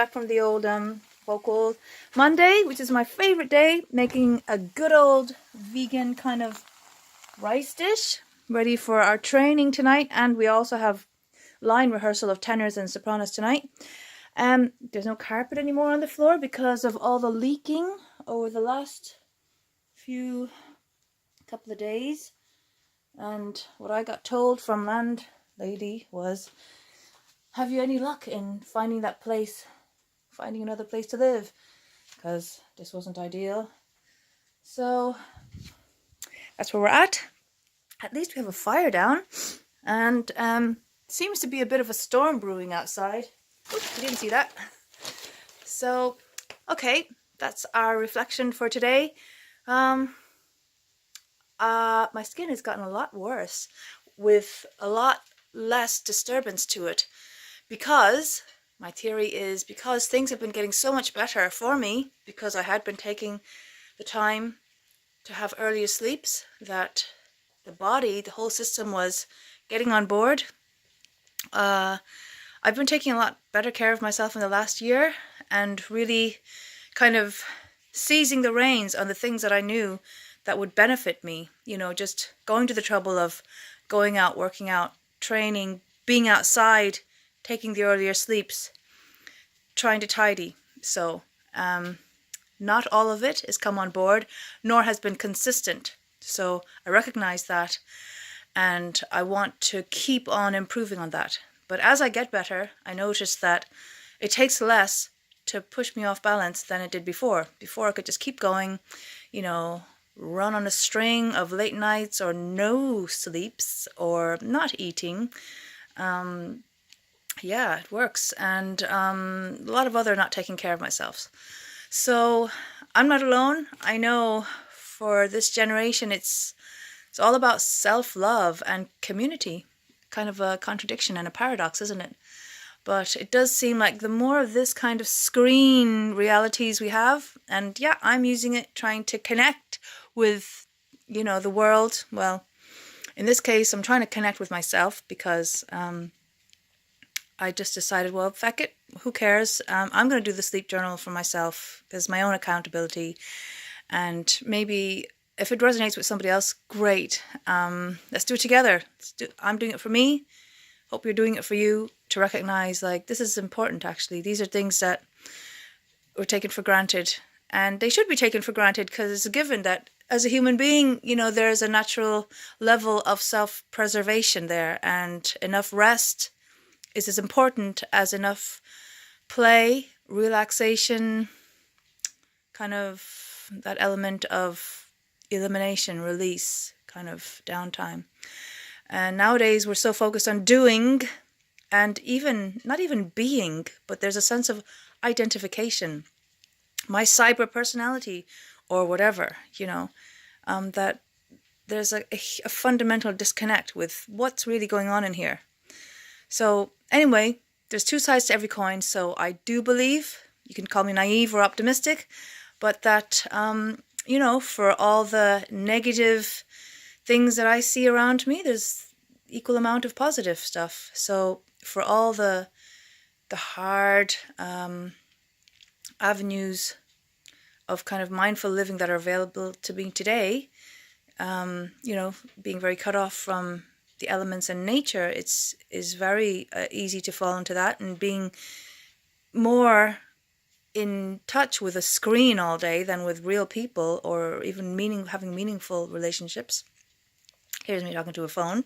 back from the old vocal Monday, which is my favorite day, making a good old vegan kind of rice dish ready for our training tonight. And we also have line rehearsal of tenors and sopranos tonight. There's no carpet anymore on the floor because of all the leaking over the last couple of days. And what I got told from landlady was, have you any luck in finding another place to live? Because this wasn't ideal. So that's where we're at. At least we have a fire down, and seems to be a bit of a storm brewing outside. Oops, you didn't see that. So, okay, that's our reflection for today. My skin has gotten a lot worse with a lot less disturbance to it, because my theory is because things have been getting so much better for me, because I had been taking the time to have earlier sleeps, that the body, the whole system was getting on board. I've been taking a lot better care of myself in the last year and really kind of seizing the reins on the things that I knew that would benefit me. You know, just going to the trouble of going out, working out, training, being outside, taking the earlier sleeps, trying to tidy. So not all of it has come on board, nor has been consistent. So I recognize that, and I want to keep on improving on that. But as I get better, I notice that it takes less to push me off balance than it did before. Before I could just keep going, you know, run on a string of late nights or no sleeps or not eating. Yeah, it works. And a lot of other not taking care of myself. So I'm not alone. I know for this generation it's all about self-love and community. Kind of a contradiction and a paradox, isn't it? But it does seem like the more of this kind of screen realities we have, and yeah, I'm using it trying to connect with, you know, the world. Well, in this case, I'm trying to connect with myself, because I just decided, well, feck it, who cares? I'm going to do the sleep journal for myself as my own accountability. And maybe if it resonates with somebody else, great. Let's do it together. I'm doing it for me. Hope you're doing it for you, to recognize, like, this is important, actually. These are things that were taken for granted. And they should be taken for granted, because it's a given that as a human being, you know, there's a natural level of self-preservation there. And enough rest is as important as enough play, relaxation, kind of that element of elimination, release, kind of downtime. And nowadays we're so focused on doing, and even not even being, but there's a sense of identification, my cyber personality or whatever, you know, that there's a fundamental disconnect with what's really going on in here. So anyway, there's two sides to every coin. So I do believe, you can call me naive or optimistic, but that, you know, for all the negative things that I see around me, there's equal amount of positive stuff. So for all the hard avenues of kind of mindful living that are available to me today, you know, being very cut off from the elements and nature, is very easy to fall into that, and being more in touch with a screen all day than with real people, or even having meaningful relationships. Here's me talking to a phone.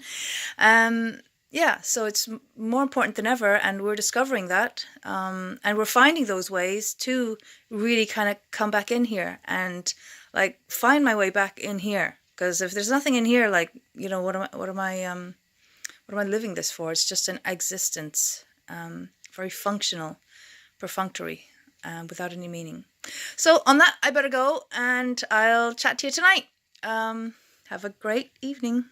Yeah, so it's more important than ever, and we're discovering that, and we're finding those ways to really kind of come back in here and like find my way back in here. Because if there's nothing in here, like, you know, what am I living this for? It's just an existence, very functional, perfunctory, without any meaning. So on that, I better go, and I'll chat to you tonight. Have a great evening.